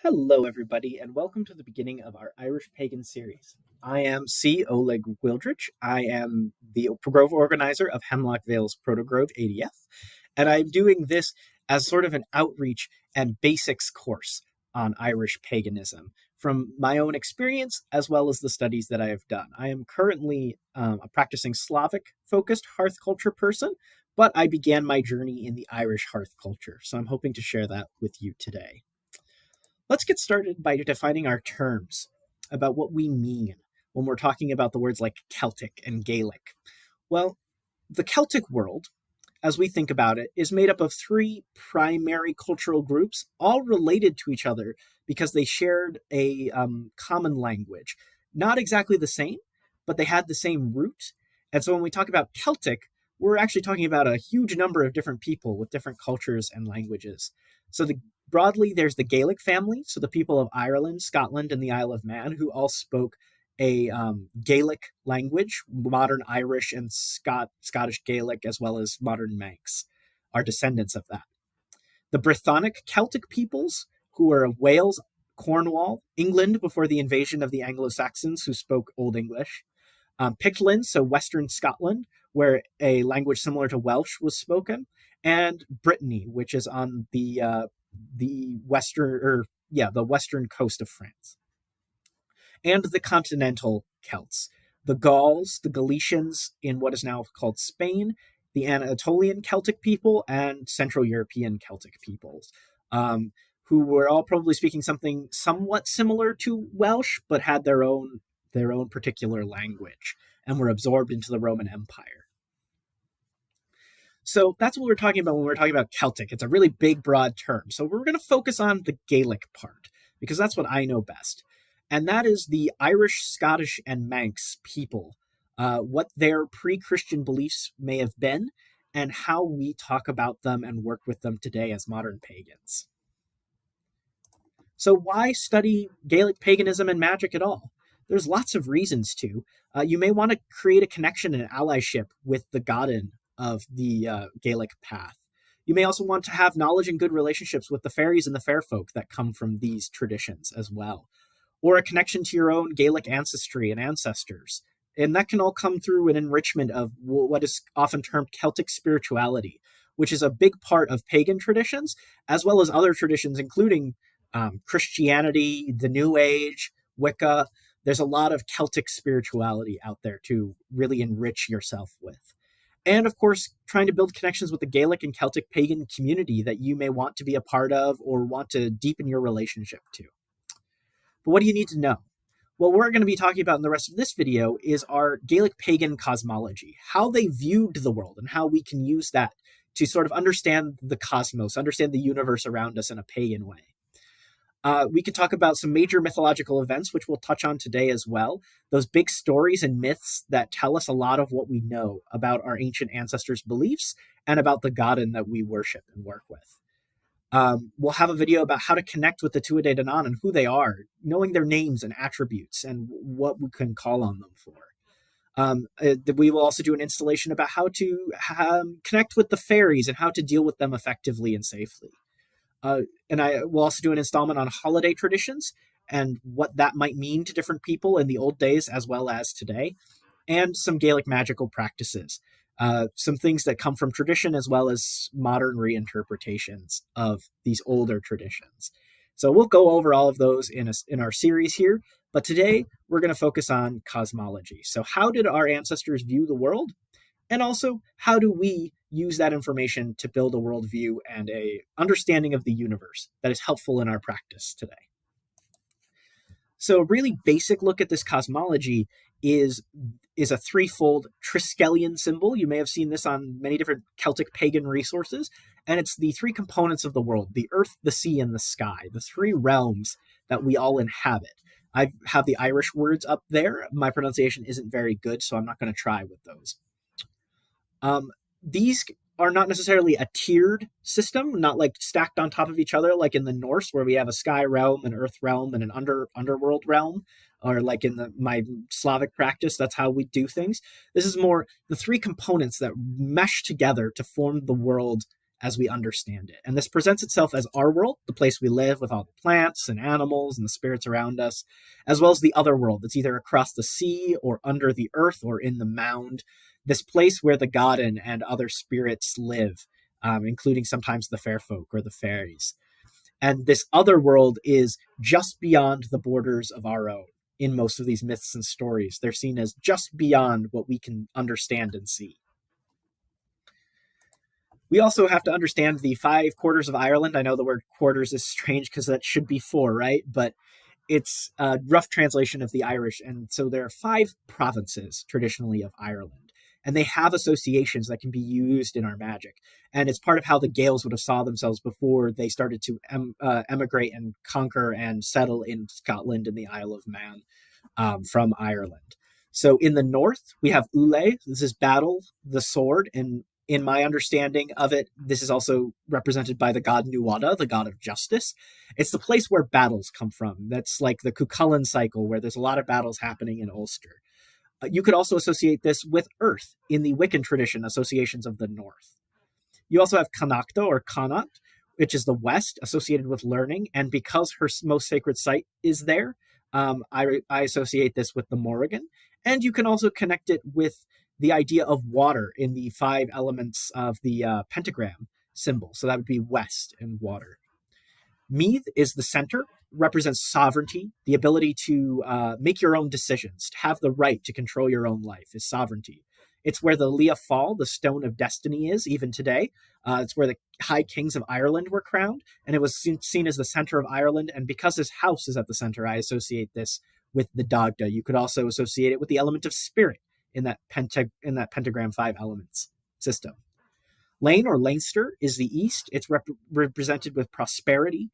Hello, everybody, and welcome to the beginning of our Irish Pagan series. I am C. Oleg Wildrich. I am the Protogrove organizer of Hemlock, Vales, Protogrove ADF, and I'm doing this as sort of an outreach and basics course on Irish paganism from my own experience as well as the studies that I have done. I am currently a practicing Slavic-focused hearth culture person, but I began my journey in the Irish hearth culture, so I'm hoping to share that with you today. Let's get started by defining our terms about what we mean when we're talking about the words like Celtic and Gaelic. Well, the Celtic world, as we think about it, is made up of three primary cultural groups, all related to each other because they shared a common language. Not exactly the same, but they had the same root. And so when we talk about Celtic, we're actually talking about a huge number of different people with different cultures and languages. So broadly, there's the Gaelic family, so the people of Ireland, Scotland, and the Isle of Man, who all spoke a Gaelic language. Modern Irish and Scottish Gaelic, as well as modern Manx, are descendants of that. The Brythonic Celtic peoples, who were of Wales, Cornwall, England before the invasion of the Anglo-Saxons, who spoke Old English. Pictland, so Western Scotland, where a language similar to Welsh was spoken, and Brittany, which is on the western coast of France, and the continental Celts, the Gauls, the Galicians in what is now called Spain, the Anatolian Celtic people, and Central European Celtic peoples, who were all probably speaking something somewhat similar to Welsh, but had their own particular language and were absorbed into the Roman Empire. So that's what we're talking about when we're talking about Celtic. It's a really big, broad term. So we're going to focus on the Gaelic part, because that's what I know best. And that is the Irish, Scottish, and Manx people, what their pre-Christian beliefs may have been, and how we talk about them and work with them today as modern pagans. So why study Gaelic paganism and magic at all? There's lots of reasons to. You may want to create a connection and allyship with the Godin of the Gaelic path. You may also want to have knowledge and good relationships with the fairies and the fair folk that come from these traditions as well, or a connection to your own Gaelic ancestry and ancestors. And that can all come through an enrichment of what is often termed Celtic spirituality, which is a big part of pagan traditions, as well as other traditions, including Christianity, the New Age, Wicca. There's a lot of Celtic spirituality out there to really enrich yourself with. And of course, trying to build connections with the Gaelic and Celtic pagan community that you may want to be a part of or want to deepen your relationship to. But what do you need to know? Well, what we're going to be talking about in the rest of this video is our Gaelic pagan cosmology, how they viewed the world and how we can use that to sort of understand the cosmos, understand the universe around us in a pagan way. We could talk about some major mythological events, which we'll touch on today as well. Those big stories and myths that tell us a lot of what we know about our ancient ancestors' beliefs and about the Godin that we worship and work with. We'll have a video about how to connect with the Tuatha Dé Danann and who they are, knowing their names and attributes and what we can call on them for. We will also do an installation about how to connect with the fairies and how to deal with them effectively and safely. And I will also do an installment on holiday traditions and what that might mean to different people in the old days as well as today, and some Gaelic magical practices, some things that come from tradition as well as modern reinterpretations of these older traditions. So we'll go over all of those in our series here, but today we're going to focus on cosmology. So how did our ancestors view the world? And also, how do we use that information to build a worldview and a understanding of the universe that is helpful in our practice today? So a really basic look at this cosmology is a threefold Triskelion symbol. You may have seen this on many different Celtic pagan resources, and it's the three components of the world: the earth, the sea, and the sky, the three realms that we all inhabit. I have the Irish words up there. My pronunciation isn't very good, so I'm not going to try with those. These are not necessarily a tiered system, not like stacked on top of each other, like in the Norse, where we have a sky realm, an earth realm, and an underworld realm, or like in my Slavic practice, that's how we do things. This is more the three components that mesh together to form the world as we understand it. And this presents itself as our world, the place we live with all the plants and animals and the spirits around us, as well as the other world that's either across the sea or under the earth or in the mound, this place where the Godin and other spirits live, including sometimes the fair folk or the fairies. And this other world is just beyond the borders of our own. In most of these myths and stories, they're seen as just beyond what we can understand and see. We also have to understand the 5 quarters of Ireland. I know the word quarters is strange because that should be 4, right? But it's a rough translation of the Irish. And so there are 5 provinces traditionally of Ireland. And they have associations that can be used in our magic. And it's part of how the Gaels would have saw themselves before they started to emigrate and conquer and settle in Scotland and the Isle of Man from Ireland. So in the north, we have Ule. This is battle, the sword, and in my understanding of it, this is also represented by the god Nuada, the god of justice. It's the place where battles come from. That's like the Cuchulainn cycle, where there's a lot of battles happening in Ulster. You could also associate this with Earth in the Wiccan tradition, associations of the North. You also have Connachta or Connacht, which is the West, associated with learning. And because her most sacred site is there, I associate this with the Morrigan. And you can also connect it with the idea of water in the 5 elements of the pentagram symbol. So that would be west and water. Meath is the center, represents sovereignty, the ability to make your own decisions, to have the right to control your own life is sovereignty. It's where the Leah Fall, the stone of destiny, is even today. It's where the high kings of Ireland were crowned, and it was seen as the center of Ireland. And because this house is at the center, I associate this with the Dagda. You could also associate it with the element of spirit in that pentagram 5 elements system. Lane or Leinster is the east. It's represented with prosperity,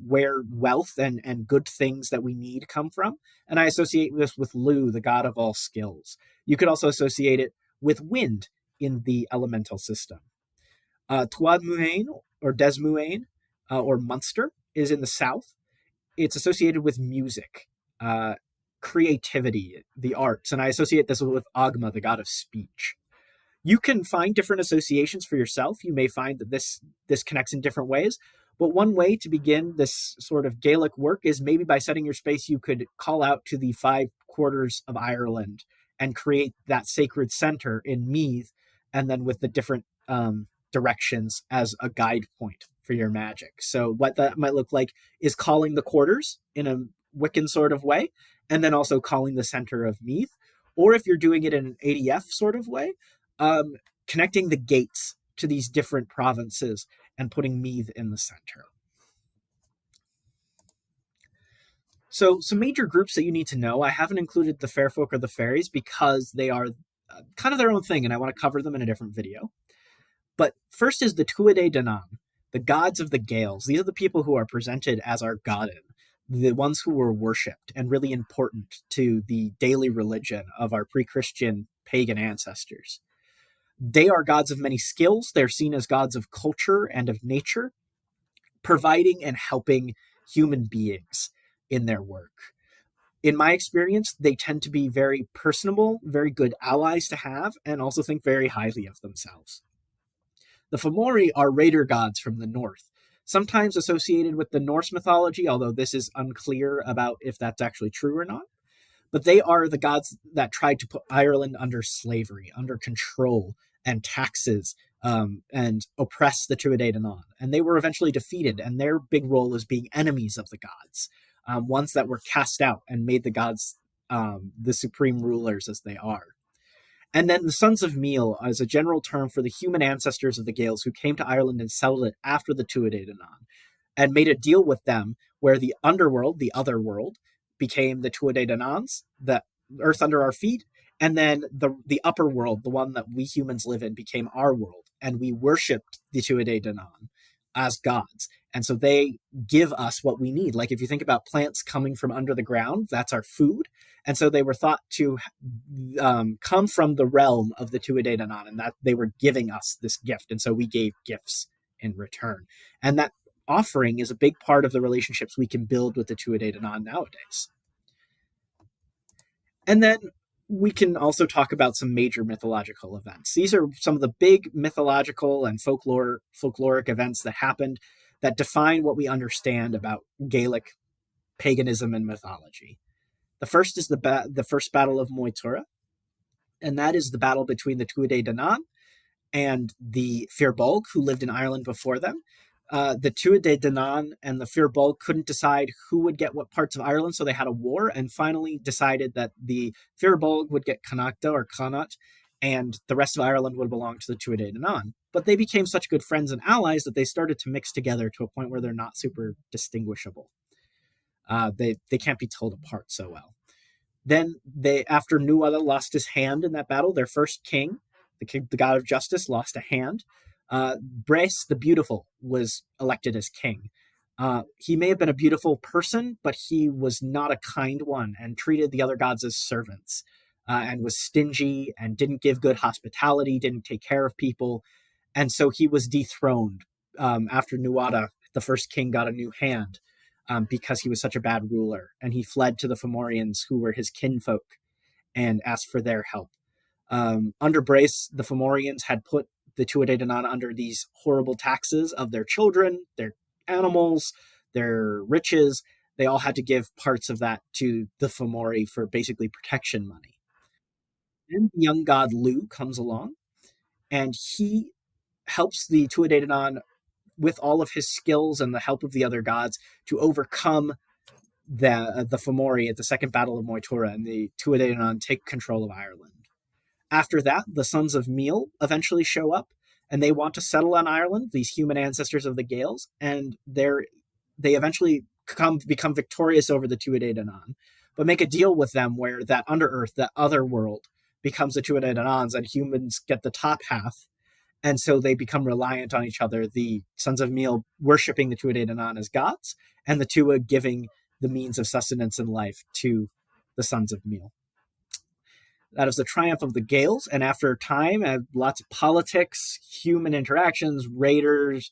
where wealth and good things that we need come from. And I associate this with Lu, the god of all skills. You could also associate it with wind in the elemental system. Tuath Muhain or Des Muhain or Munster is in the south. It's associated with music, creativity, the arts, and I associate this with Ogma, the god of speech. You can find different associations for yourself. You may find that this connects in different ways, but one way to begin this sort of Gaelic work is maybe by setting your space, you could call out to the 5 quarters of Ireland and create that sacred center in Meath, and then with the different directions as a guide point for your magic. So what that might look like is calling the quarters in a Wiccan sort of way, and then also calling the center of Meath. Or if you're doing it in an ADF sort of way, connecting the gates to these different provinces and putting Meath in the center. So some major groups that you need to know, I haven't included the fair folk or the fairies because they are kind of their own thing, and I want to cover them in a different video. But first is the Tuatha Dé Danann, the gods of the Gaels. These are the people who are presented as our godin, the ones who were worshipped and really important to the daily religion of our pre-Christian pagan ancestors. They are gods of many skills. They're seen as gods of culture and of nature, providing and helping human beings in their work. In my experience, they tend to be very personable, very good allies to have, and also think very highly of themselves. The Fomori are raider gods from the north, sometimes associated with the Norse mythology, although this is unclear about if that's actually true or not. But they are the gods that tried to put Ireland under slavery, under control and taxes, and oppress the Tuatha Dé Danann. And they were eventually defeated, and their big role is being enemies of the gods, ones that were cast out and made the gods the supreme rulers as they are. And then the Sons of Meal is a general term for the human ancestors of the Gaels who came to Ireland and settled it after the Tuatha Dé Danann, and made a deal with them where the underworld, the other world, became the Tuatha Dé Dananns, the earth under our feet, and then the upper world, the one that we humans live in, became our world, and we worshipped the Tuatha Dé Danann as gods. And so they give us what we need. Like if you think about plants coming from under the ground, that's our food. And so they were thought to come from the realm of the Tuatha Dé Danann, and that they were giving us this gift. And so we gave gifts in return. And that offering is a big part of the relationships we can build with the Tuatha Dé Danann nowadays. And then we can also talk about some major mythological events. These are some of the big mythological and folkloric events that happened that define what we understand about Gaelic paganism and mythology. The first is the first battle of Moytura, and that is the battle between the Tuatha De Danann and the Fir Bolg, who lived in Ireland before them. The Tuatha De Danann and the Fir Bolg couldn't decide who would get what parts of Ireland, so they had a war and finally decided that the Fir Bolg would get Connachta or Connacht, and the rest of Ireland would belong to the Tuatha De Danann. But they became such good friends and allies that they started to mix together to a point where they're not super distinguishable. They can't be told apart so well. Then after Nuada lost his hand in that battle, their first king, the god of justice, lost a hand. Brace the Beautiful was elected as king. He may have been a beautiful person, but he was not a kind one and treated the other gods as servants, and was stingy and didn't give good hospitality, didn't take care of people. And so he was dethroned after Nuada, the first king, got a new hand. Because he was such a bad ruler, and he fled to the Fomorians, who were his kinfolk, and asked for their help. Under Brace, the Fomorians had put the Tuatha De Danann under these horrible taxes of their children, their animals, their riches. They all had to give parts of that to the Fomori for basically protection money. Then the young god Lu comes along, and he helps the Tuatha De Danann with all of his skills and the help of the other gods to overcome the Fomori at the Second Battle of Moytura, and the Tuatha De Danann take control of Ireland. After that, the Sons of Meal eventually show up, and they want to settle on Ireland, these human ancestors of the Gaels, and they eventually become victorious over the Tuatha De Danann, but make a deal with them where that Underearth, that other world, becomes the Tuatha De Danann's, and humans get the top half. And so they become reliant on each other, the Sons of Meal worshipping the Tuatha De Danann as gods, and the Tuatha giving the means of sustenance and life to the Sons of Meal. That is the triumph of the Gaels, and after time, lots of politics, human interactions, raiders,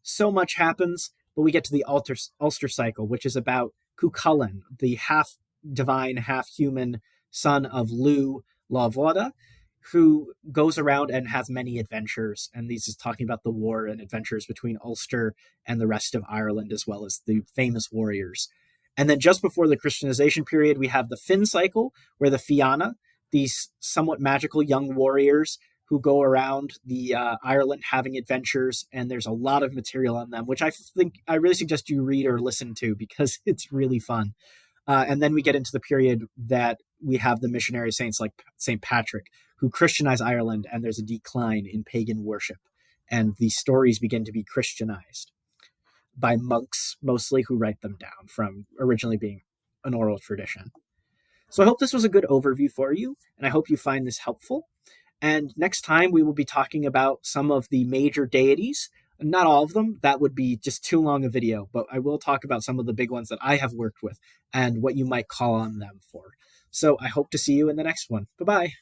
so much happens, but we get to the Ulster cycle, which is about Cuchulainn, the half-divine, half-human son of Lu Lawvoda, who goes around and has many adventures, and these is talking about the war and adventures between Ulster and the rest of Ireland, as well as the famous warriors. And then just before the Christianization period, we have the Finn cycle, where the Fianna, these somewhat magical young warriors who go around the Ireland having adventures, and there's a lot of material on them, which I really suggest you read or listen to because it's really fun. And then we get into the period that we have the missionary saints like St. Patrick, who Christianize Ireland, and there's a decline in pagan worship. And these stories begin to be Christianized by monks, mostly, who write them down from originally being an oral tradition. So I hope this was a good overview for you, and I hope you find this helpful. And next time we will be talking about some of the major deities. Not all of them, that would be just too long a video, but I will talk about some of the big ones that I have worked with and what you might call on them for. So I hope to see you in the next one. Bye-bye.